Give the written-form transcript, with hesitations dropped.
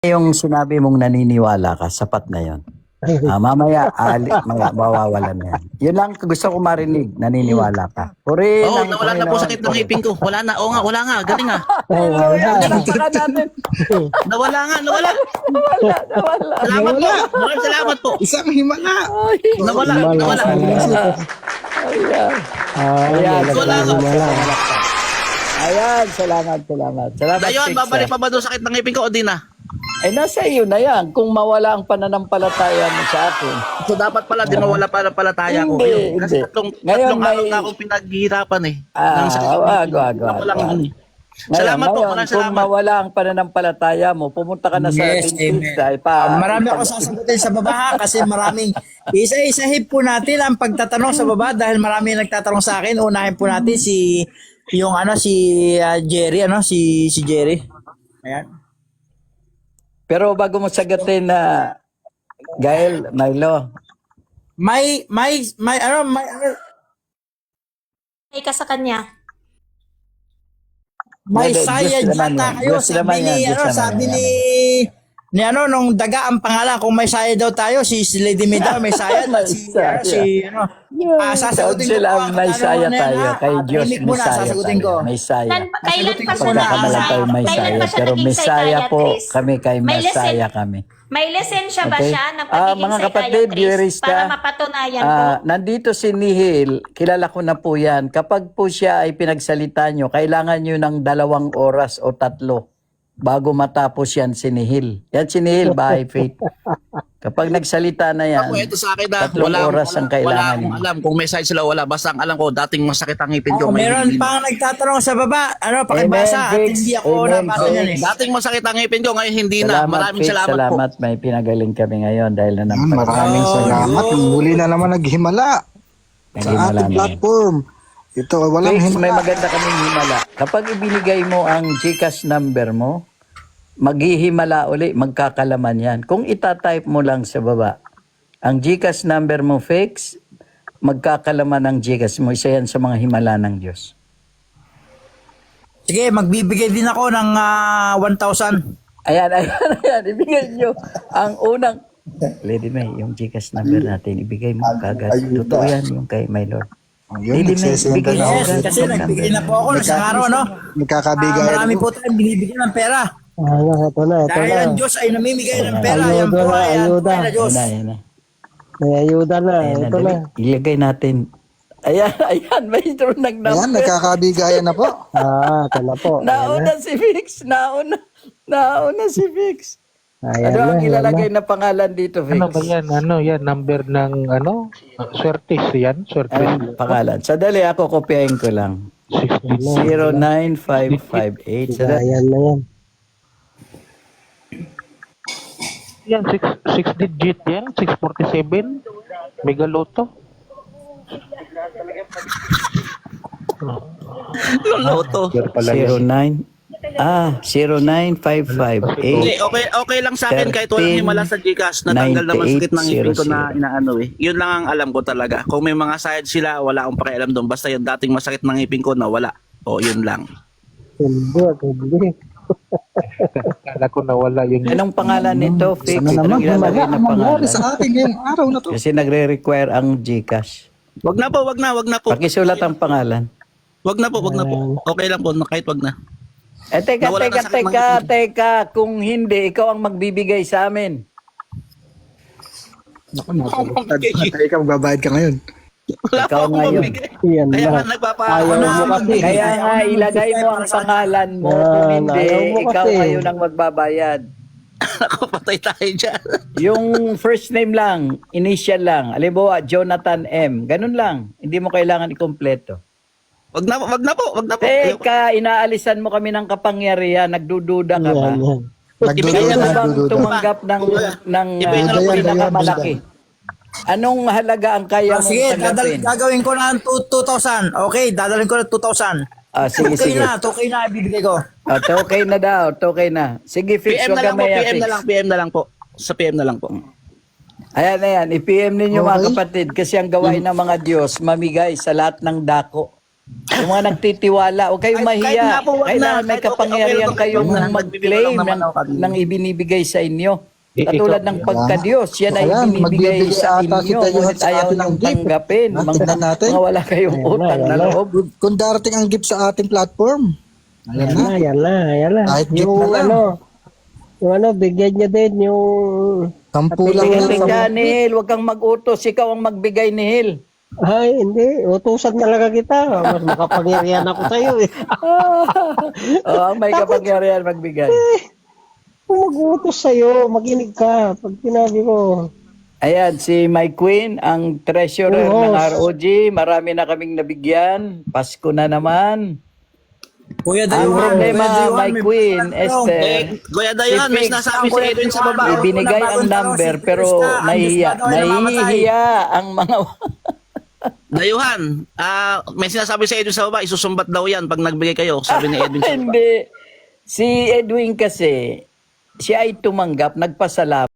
yung sinabi mong naniniwala ka, sapat na yon. Mamaya, mawawalan na yan. Yun lang gusto ko marinig, naniniwala ka. Puri Oo, ng nawala na po Panginoon. sakit ng ngipin ko. Wala na. Oo nga, wala nga. Galing nga. Palakpakan natin. Nawala nga, nawala. Nawala. Salamat po. Maraming salamat po. Isang himala. Nawala, nawala. Ayan. Ayan, salamat. Ayan, salamat. Salamat. Dayon, Six, babalik pa ba doon sakit ng ngipin ko o di na? Eh, nasa iyo na yan. Kung mawala ang pananampalataya mo sa akin. So dapat pala, di mawala pala palataya ko. Hindi, Kasi hindi. tatlong Ngayon araw may- na akong pinaghihirapan eh. Ng sakit ng wag. ngipin. Wala nga ano eh. Salamat po, Ngayon, maraming kung salamat. mawala ang pananampalataya mo, pumunta ka na sa Yes, dentista. Marami ako sasagutin sa baba ha, kasi maraming isa-isahip po natin ang pagtatanong sa baba dahil marami nagtatanong sa akin. Unahin po natin si Jerry, si Jerry. Ayan. Pero bago mo sagutin na Gael, Milo, May Ay ka sa kanya. Diyos saya naman data yan. kayo. Diyos naman yan, Diyos naman Sabi yan. ni nung daga ang pangalan, kung may saya daw tayo, si Lady May daw, may saya. May si, saya. sasagutin ko sila po ang may saya katanungan na yan, tayo. ha? Kay Diyos Tahimik may muna, saya sasagutin tayo. ko. May saya. Kailan pa siya Pagkakamala tayo may kailan saya. pa siya Pero naging may saya po psychiatrist? kami kay May Masaya kami. May lisensya ba Okay. siya ng pagiging Mga kapatid, psychiatrist Eurista, para mapatunayan po? nandito si Nihil, kilala ko na po yan. Kapag po siya ay pinagsalita nyo, kailangan nyo ng 2 oras o 3 bago matapos yan si Nihil. Yan si Nihil, by faith. Kapag nagsalita na yan, Ako, ito sa akin na 3 oras ang wala kailangan akong niya. alam kung may side sila o wala. Basta ang alam ko, dating masakit ang ngipin ko. Meron pang nagtatanong sa baba, pakibasa at Amen, hindi ako Fix. nabasa Amen, yan eh. Dating masakit ang ngipin ko, ngayon hindi na. Maraming Fix, salamat po. salamat. May pinagaling kami ngayon dahil na Maraming salamat. Muli na naman naghimala sa ating platform. Ito, walang Fix, may himala. maganda kaming himala. Kapag ibinigay mo ang GCash number mo, maghihimala uli, magkakalaman yan. Kung itatype mo lang sa baba, ang GCash number mo fix, magkakalaman ang GCash mo. Isa yan sa mga himala ng Diyos. Sige, magbibigay din ako ng 1,000. Ayan. Ibigay nyo. Ang unang, Lady May, yung GCash number natin, ibigay mo kagad. Totoo yan, yung kay my Lord. Yun, Lady May, nagsesenda ibigay na mo ako. Yes, kasi nagbigay na po ako ng isang araw, no? Nagkakabigay Marami ako. po tayong binibigyan ng pera. Ito na. Dahil ang Diyos ay namimigay ng pera. Ayuda Yan po na, ay ang ayuda. buhay na Diyos. Ayan. May ayuda na. Ayan, Ito na. ilagay natin. Ayan, may drone ng Ayan, number. nagkakabigayan na po. Ito na po. Nauna si Vix. Nauna si Vix. Ayan Ano ang na, ilalagay na pangalan dito, Vix? Ano ba yan? Ano yan? Number ng Swertis yan? Swertis. Ang pangalan. Sadali, ako kopyahin ko lang. 6 digits. 09558. Sadali. Ayan na yan. Yan, 6 digit yan. 647. Megaloto. Loloto. Yan pala yan. 095558. Hindi, okay lang sa akin kahit walang himala sa Gcash. Natanggal naman sakit ng ngipin ko na inaano eh. Yun lang ang alam ko talaga. Kung may mga side sila, wala akong pakialam doon. Basta yung dating masakit ng ngipin ko na wala. O, yun lang. Hindi. Kala ko nawala yun. Anong pangalan nito, Fix? Sana naman Anong ilalagay himala na ang mangyari pangalan? sa atin ngayong araw na to. Kasi nagre-require ang Gcash. Wag na po. Pakisulat ang pangalan. Wag na po. Okay lang po, kahit wag na. Teka. Nawala na sakit ng Kung hindi, ikaw ang magbibigay sa amin. Naku, ikaw magbabayad ka ngayon. Wala Ikaw po akong ngayon. mabigay. Yan Kaya na. nga nagpapaano Ayaw na mo kasi. Kaya nga, ilagay mo ang pangalan mo. Kung hindi, ayaw mo ikaw kasi. ngayon ang magbabayad. Ako, patay tayo dyan. Yung first name lang, initial lang. Halimbawa, Jonathan M. Ganun lang. Hindi mo kailangan ikumpleto. Wag na po. Teka, inaalisan mo kami ng kapangyarihan. Nagdududa ka ba? Yan, yan. Kaya na bang Nagdududa. tumanggap ng Ibigay na lang po. pinakamalaki? Anong halaga ang kaya mong Sige, tanggapin? gagawin ko na ng 2,000. Okay, dadalhin ko ng 2,000. Sige. 2K na, ibibigay ko. Okay na daw, okay na. Sige, Fix, PM wag na ka lang po, maya, PM Fix. na lang po. Sa PM na lang po. Ayan, i-PM ninyo mga kapatid kasi ang gawain ng mga Diyos, mamigay sa lahat ng dako. Yung mga nagtitiwala, huwag kayong Kahit mahiya. nga po, wag na. Kailangan may Kahit okay kapangyarihan lang kayong na, mag-claim nagbibigay lang naman ako kanina. ng ibinibigay sa inyo. Eh, Katulad ikaw- ng pagka-Diyos, yan ay Ayan, binibigay magbibigay sa ata si inyo. Dayuhan Ngunit sa ayaw atin ng niyong gift. tanggapin. Tingnan natin. Mga wala kayong Ayan na, utang na ayan na. loob. Kung darating ang gift sa ating platform, ayan na. Yan na. Kahit gift Yung na lang. bigyan niya din yung... 10 lang Tingnan yan. ka, Nihil. Huwag kang mag-utos. Ikaw ang magbigay, Nihil. Ay, hindi. Utusan talaga kita. Mas makapangyarihan ako sa'yo eh. Ang may kapangyarihan magbigay. Kung mag-utos sa'yo, makinig ka. Pag sinabi ko, Ayan, si My Queen, ang treasurer Oo. ng ROG. Marami na kaming nabigyan. Pasko na naman. Kuya Ang Dayuhan, problema, Kuya Dayuhan, My may Queen, tanong. Esther, Kuya Dayan, may Fix, sinasabi si Edwin sa baba. ibinigay ang number pero nahihiya ang mga... Dayuhan, may sinasabi si Edwin sa baba, isusumbat daw yan pag nagbigay kayo, sabi ni Edwin sa baba. Hindi. Si Edwin kasi, siya ay tumanggap, nagpasalamat.